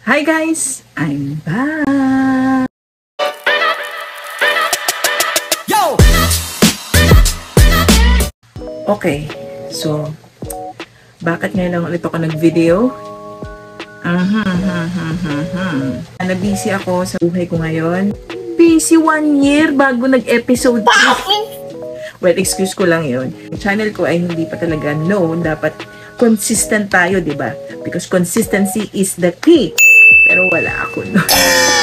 Hi guys! I'm back! Yo! Okay, so bakit ngayon lang ulit ako nag-video? Na-busy ako sa buhay ko ngayon. Busy 1 year bago nag-episode 3. Well, excuse ko lang yun. Yung channel ko ay hindi pa talaga known. Dapat consistent tayo, diba? Because consistency is the key. Pero wala ako, no?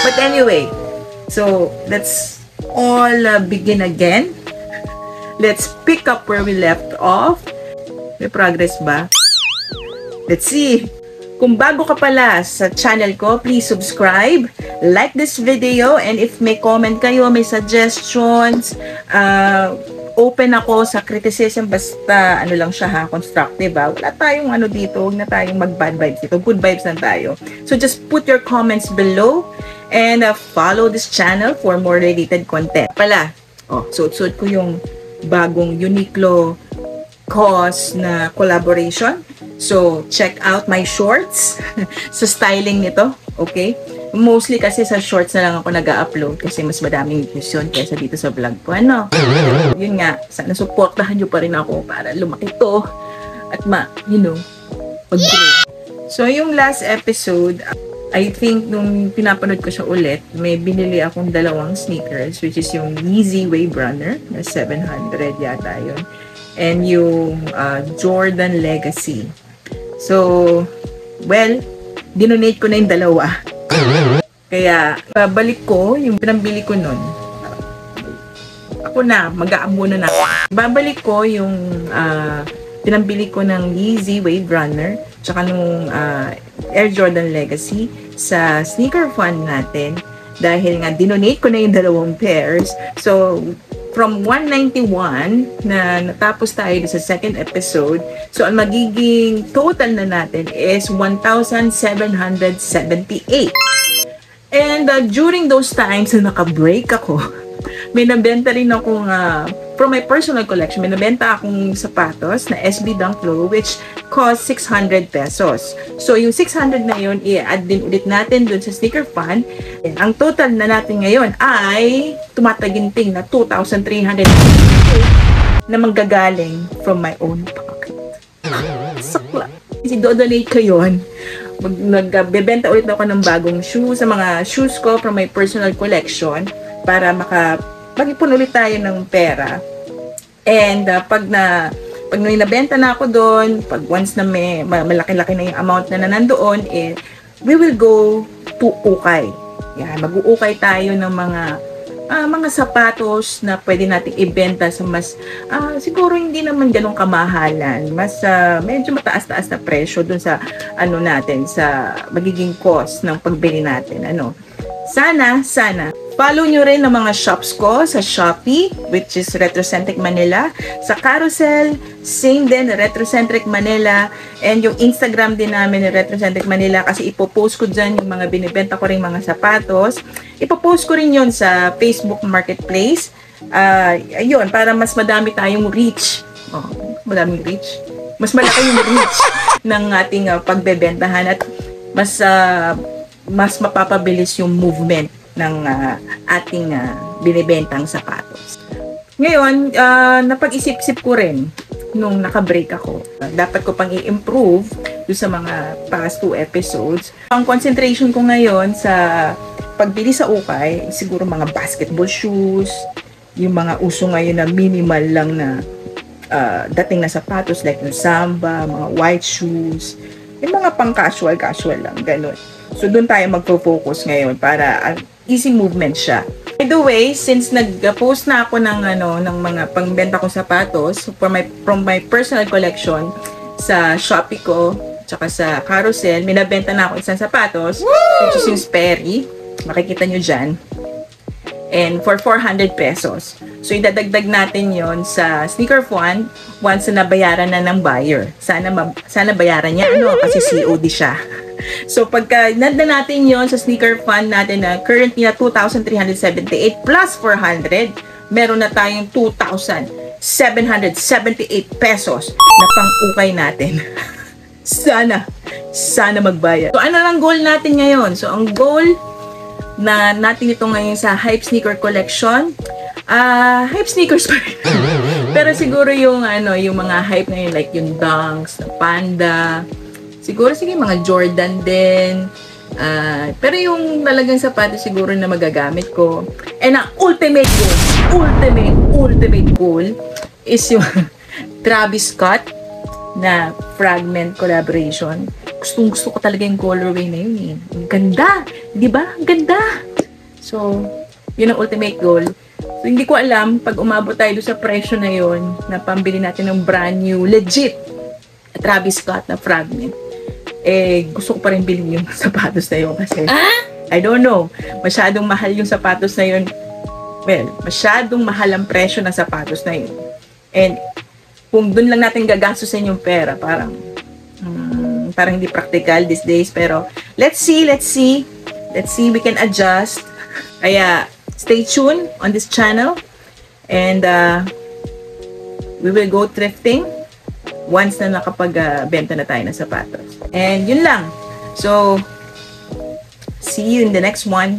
But anyway, so let's all begin again. Let's pick up where we left off. May progress ba? Let's see. Kung bago ka pala sa channel ko, please subscribe, like this video, and if may comment kayo, may suggestions, open ako sa criticism, basta ano lang siya ha, constructive ha. Wala tayong ano dito, huwag na tayong mag-bad vibes dito. Good vibes lang tayo. So just put your comments below and follow this channel for more related content. Pala, suot-suot ko yung bagong Uniqlo COS na collaboration. So check out my shorts sa styling nito, okay? Mostly kasi sa shorts na lang ako nag-upload kasi mas madaming views yun kaysa dito sa vlog ko. Ano? Yun nga, sana supportahan nyo pa rin ako para lumaki to at mag-grow. So, yung last episode, I think nung pinapanood ko siya ulit, may binili akong dalawang sneakers, which is yung Yeezy Wave Runner, na 700 yata yun, and yung Jordan Legacy. So, well, dinonate ko na yung dalawa. Kaya, babalik ko yung pinambili ko nun. Ako na, mag-aamuno na. Babalik ko yung pinambili ko ng Yeezy Wave Runner tsaka nung Air Jordan Legacy sa sneaker fund natin dahil nga dinonate ko na yung dalawang pairs. So, from 191 na natapos tayo sa second episode, so ang magiging total na natin is 1,778. And during those times na naka-break ako, may nabenta rin akong, from my personal collection, may nabenta akong sapatos na SB Dunk Low which cost 600 pesos. So yung 600 na yun, i-add din ulit natin dun sa sneaker fund. And ang total na natin ngayon ay tumataginting na 2,300 na manggagaling from my own pocket. Sakla. Kasi do-donate ko yun. Nagbebenta ulit ako ng bagong shoes sa mga shoes ko from my personal collection para mag-ipon ulit tayo ng pera. And pag nabenta na ako doon, pag once na may malaki-laki na yung amount na nandoon, we will go to ukay. Yan, mag-uukay tayo ng mga sapatos na pwede nating ibenta sa mas siguro hindi naman ganun kamahalan, mas medyo mataas-taas na presyo dun sa natin, sa magiging cost ng pagbili natin. Sana follow nyo rin ang mga shops ko sa Shopee, which is Retrocentric Manila, sa Carousel, same din, Retrocentric Manila, and yung Instagram din namin Retrocentric Manila kasi ipopost ko dyan yung mga binibenta ko rin mga sapatos. Ipopost ko rin yun sa Facebook Marketplace. Ayun, para mas madami tayong reach. Madaming reach. Mas malaki yung reach ng ating pagbebentahan at mas mapapabilis yung movement ng ating binibentang sapatos. Ngayon, napag-isip-isip ko rin nung naka-break ako. Dapat ko pang i-improve doon sa mga past 2 episodes. Ang concentration ko ngayon sa pagbili sa ukay, siguro mga basketball shoes, yung mga uso ngayon na minimal lang na dating na sapatos like yung Samba, mga white shoes, yung mga pang-casual lang, ganun. So, doon tayo magpo-focus ngayon para easy movement siya. By the way, since nag-post na ako ng mga pangbenta kong sapatos from my personal collection sa Shopee ko, tsaka sa Carousel, minabenta na ako isang sapatos, which is yung Sperry. Makikita nyo dyan. And for 400 pesos. So, idadagdag natin yon sa sneaker fund once na nabayaran na ng buyer. Sana bayaran niya, kasi COD siya. So, pagka nanda natin yon sa sneaker fund natin na currently na 2,378 plus 400, meron na tayong 2,778 pesos na pang-ukay natin. Sana sana magbayad. So, ano lang goal natin ngayon? So, ang goal na natin ito ngayon sa Hype Sneaker Collection, hype sneakers pa rin. Pero siguro yung yung mga hype ngayon, like yung Dunks, Panda, siguro sige mga Jordan din. Pero yung talagang sapatos siguro na magagamit ko. And ang ultimate goal is yung Travis Scott na Fragment collaboration. Gusto ko talaga yung colorway na yun eh. Ang ganda! Di ba? Ang ganda! So, yun ang ultimate goal. So, hindi ko alam, pag umabot tayo doon sa presyo na yun, na pambili natin ng brand new, legit, Travis Scott na Fragment, gusto ko pa rin bilhin yung sapatos na yun kasi, I don't know, masyadong mahal yung sapatos na yun. Well, masyadong mahal ang presyo ng sapatos na yun. And, kung doon lang natin gagastusin yung pera, parang hindi practical these days. Pero, let's see, we can adjust. Kaya, stay tuned on this channel. And, we will go thrifting once na nakapag-benta na tayo ng sapatos. And, yun lang. So, see you in the next one.